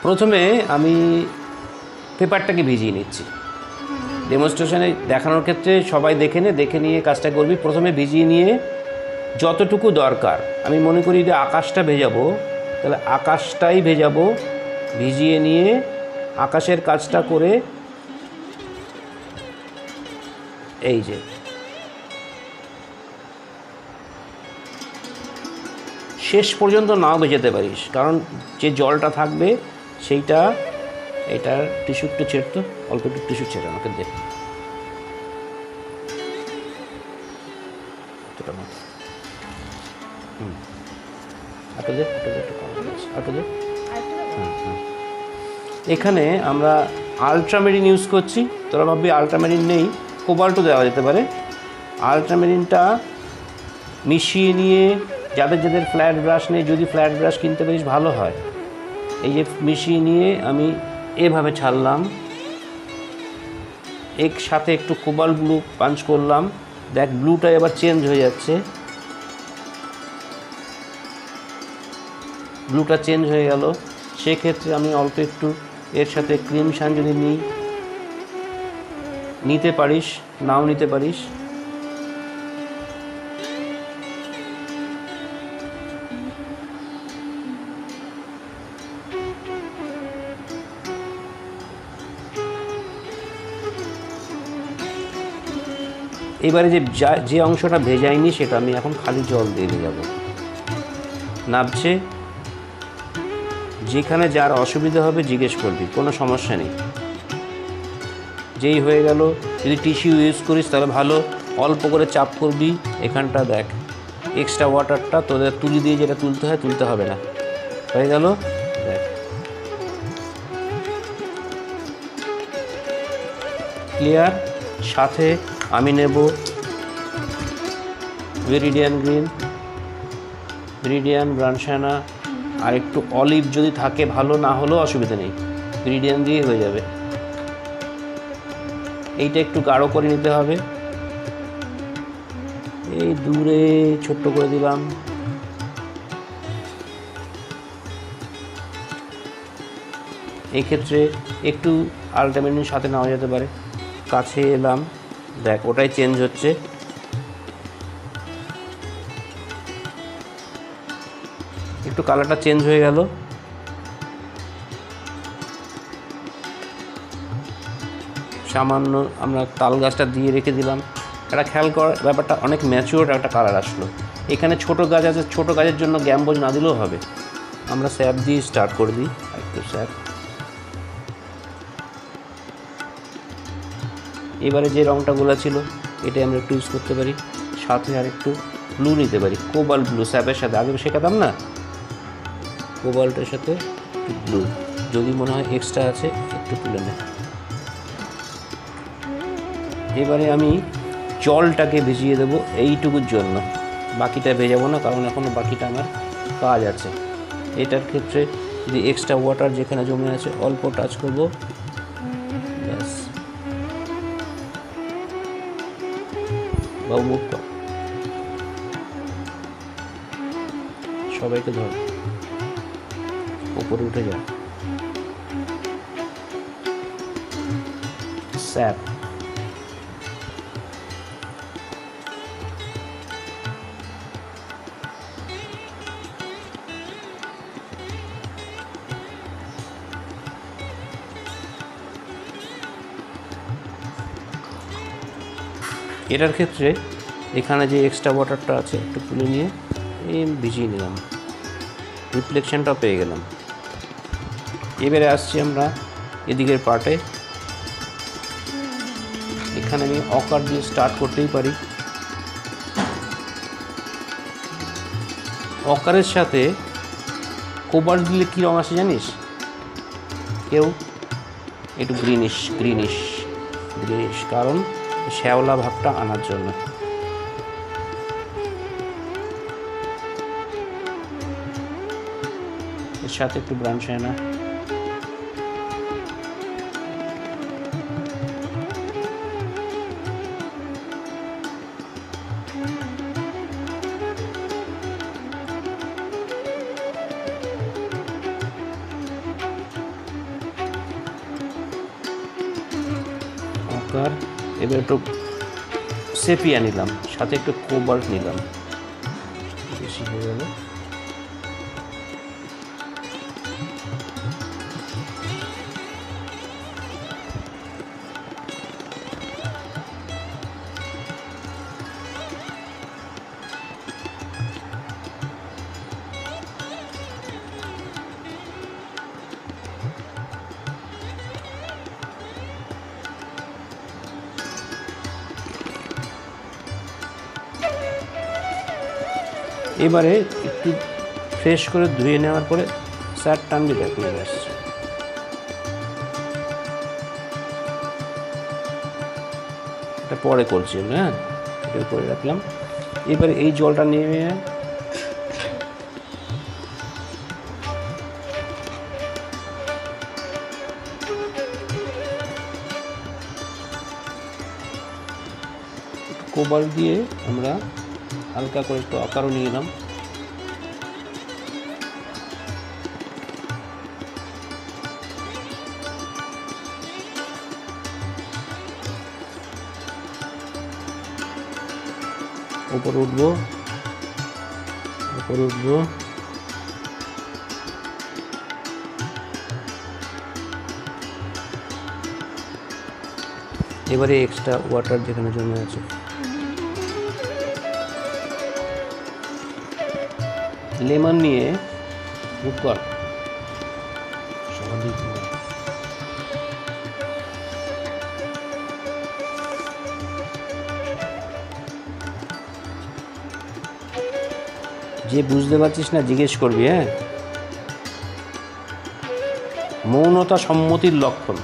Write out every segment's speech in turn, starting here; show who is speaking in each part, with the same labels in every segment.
Speaker 1: প্রথমে আমি পেপারটাকে ভিজিয়ে নিচ্ছি। ডেমনস্ট্রেশনে দেখানোর ক্ষেত্রে সবাই দেখে নিয়ে কাজটা করবি। প্রথমে ভিজিয়ে নিয়ে যতটুকু দরকার, আমি মনে করি যে আকাশটা ভেজাবো, তাহলে আকাশটাই ভেজাবো। ভিজিয়ে নিয়ে আকাশের কাজটা করে এই যে শেষ পর্যন্ত নাও ভেজাতে পারিস, কারণ যে জলটা থাকবে সেইটা, এটার টিস্যু একটু ছেড়তো, অল্প একটু টিস্যু ছেড়ে আমাকে দে। এখানে আমরা আলট্রামেরিন ইউজ করছি। তোরা ভাববি আলট্রামেরিন নেই, কোবাল্টও দেওয়া যেতে পারে। আলট্রামেরিনটা মিশিয়ে নিয়ে যাদের ফ্ল্যাট ব্রাশ নেই, যদি ফ্ল্যাট ব্রাশ কিনতে পারিস ভালো হয়। এই যে মিশিয়ে নিয়ে আমি এভাবে ছাড়লাম, সাথে একটু কোবাল্ট ব্লু পাঞ্চ করলাম। দেখ ব্লুটা এবার চেঞ্জ হয়ে যাচ্ছে, ব্লুটা চেঞ্জ হয়ে গেল। সেক্ষেত্রে আমি অল্প একটু এর সাথে ক্রিমশান যদি নিতে পারিস, নাও নিতে পারিস। এবারে যে অংশটা ভেজাইনি সেটা আমি এখন খালি জল দিয়ে ভেজাবো। নাবছে, যেখানে যার অসুবিধা হবে জিজ্ঞেস করবি, কোনো সমস্যা নেই। যেই হয়ে গেল, যদি টিস্যু ইউজ করিস তাহলে ভালো, অল্প করে চাপ করবি। এখানটা দেখ এক্সট্রা ওয়াটারটা তোদের তুলি দিয়ে যেটা তুলতে হবে না, হয়ে গেল। দেখ ক্লিয়ার। সাথে আমি নেব ভেরিডিয়ান গ্রিন, ভেরিডিয়ান ব্রানশানা, আর একটু অলিভ যদি থাকে ভালো, না হলেও অসুবিধা নেই, ভেরিডিয়ান দিয়ে হয়ে যাবে। এইটা একটু গাঢ় করে নিতে হবে। এই দূরে ছোট্ট করে দিলাম। এই ক্ষেত্রে একটু আলট্রামেরিনের সাথে নেওয়া যেতে পারে। কাছে এলাম, দেখ ওটাই চেঞ্জ হচ্ছে। একটু কালারটা চেঞ্জ হয়ে গেল। সামান্য আমরা তাল গাছটা দিয়ে রেখে দিলাম। একটা খেয়াল কর, ব্যাপারটা অনেক ম্যাচিওর একটা কালার আসলো। এখানে ছোট গাছ আছে, ছোট গাছের জন্য গ্যাম্বোজ না দিলেও হবে। আমরা স্যাপ দিয়ে স্টার্ট করে দিই, একটু স্যাপ। এবারে যে রঙটা গোলা ছিল এটাই আমরা একটু ইউজ করতে পারি। সাথে আর একটু ব্লু নিতে পারি, কোবাল্ট ব্লু। স্যাপের সাথে আগে শেখাতাম না, কোবাল্টের সাথে ব্লু। যদি মনে হয় এক্সট্রা আছে একটু তুলে নে। এবারে আমি জলটাকে ভিজিয়ে দেবো এইটুকুর জন্য, বাকিটা ভেজাবো না, কারণ এখনও বাকিটা আমার কাজ আছে। এটার ক্ষেত্রে যদি এক্সট্রা ওয়াটার যেখানে জমে আছে অল্প টাচ করবো, ব্যাস। বাবু মুখ কর, সবাইকে ধর, উপরে উঠে যা। স্যাপ এটার ক্ষেত্রে এখানে যে এক্সট্রা ওয়াটারটা আছে একটু তুলে নিয়ে ভিজিয়ে নিলাম, রিফ্লেকশনটা পেয়ে গেলাম। এবারে আসছি আমরা এদিকের পার্টে। এখানে আমি অকার দিয়ে স্টার্ট করতেই পারি। অকারের সাথে কোবাল্ট দিলে কী রঙ আসে জানিস? কেউ একটু গ্রিনিশ, কারণ শ্যাওলা ভাবটা আনার জন্য। এর সাথে একটু ব্রানশানা, দরকার। এবার একটু সেপিয়া নিলাম, সাথে একটু কোবাল্ট নিলাম, বেশি হয়ে গেল। এবারে একটু ফ্রেশ করে ধুয়ে নেওয়ার পরে স্যার টানবি দেখ নিয়ে আসছে। এটা পরে করছি, হ্যাঁ, এটা করে রাখলাম। এবারে এই জলটা নিয়ে কোবাল্ট দিয়ে আমরা হালকা করে একটু আকারও নিয়ে নিলাম। উপরে উঠবো, উপরে উঠবো, এবারে এক্সট্রা ওয়াটার যেখানে জমে আছে লেমন নিয়ে বুক কর, সহজেই যে বুঝতে পারছিস না জিজ্ঞেস করবি, হ্যাঁ। মৌনতা সম্মতির লক্ষণ,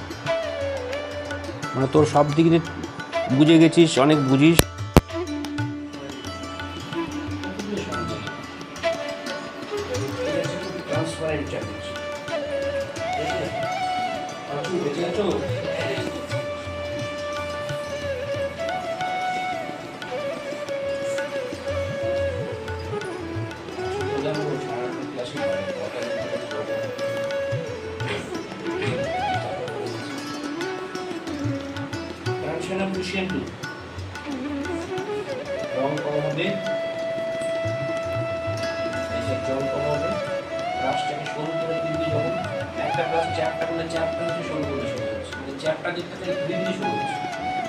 Speaker 1: মানে তোর সব দিক দিয়ে বুঝে গেছিস, অনেক বুঝিস। রং কম হবে, জল কম হবে, ব্রাশটাকে সরু করে দিবি। যখন একটা ব্রাশ চ্যাপটা করলে চ্যাপটা হচ্ছে সরু করে সরু হচ্ছে, চ্যাপটা দিকটা ধীরে ধীরে সরু হচ্ছে,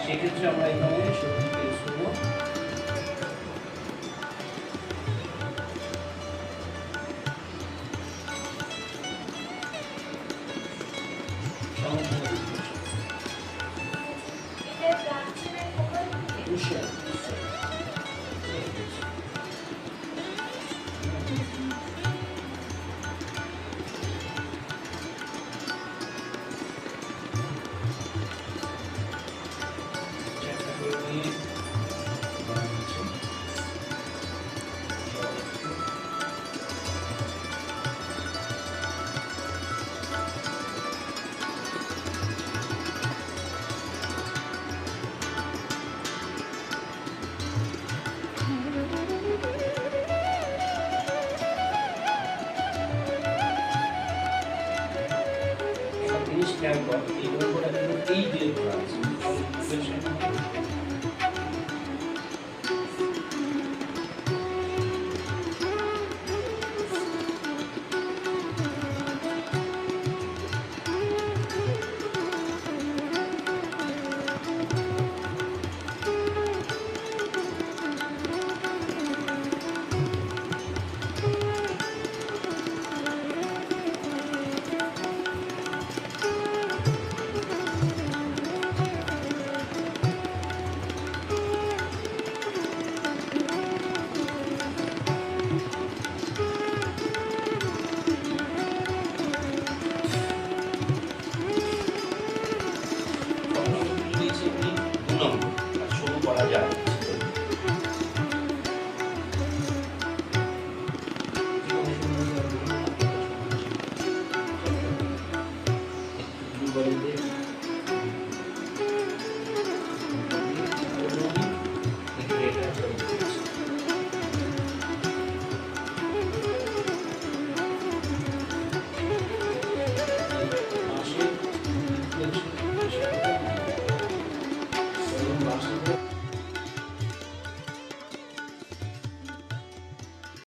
Speaker 1: সেক্ষেত্রে আমরা এখানে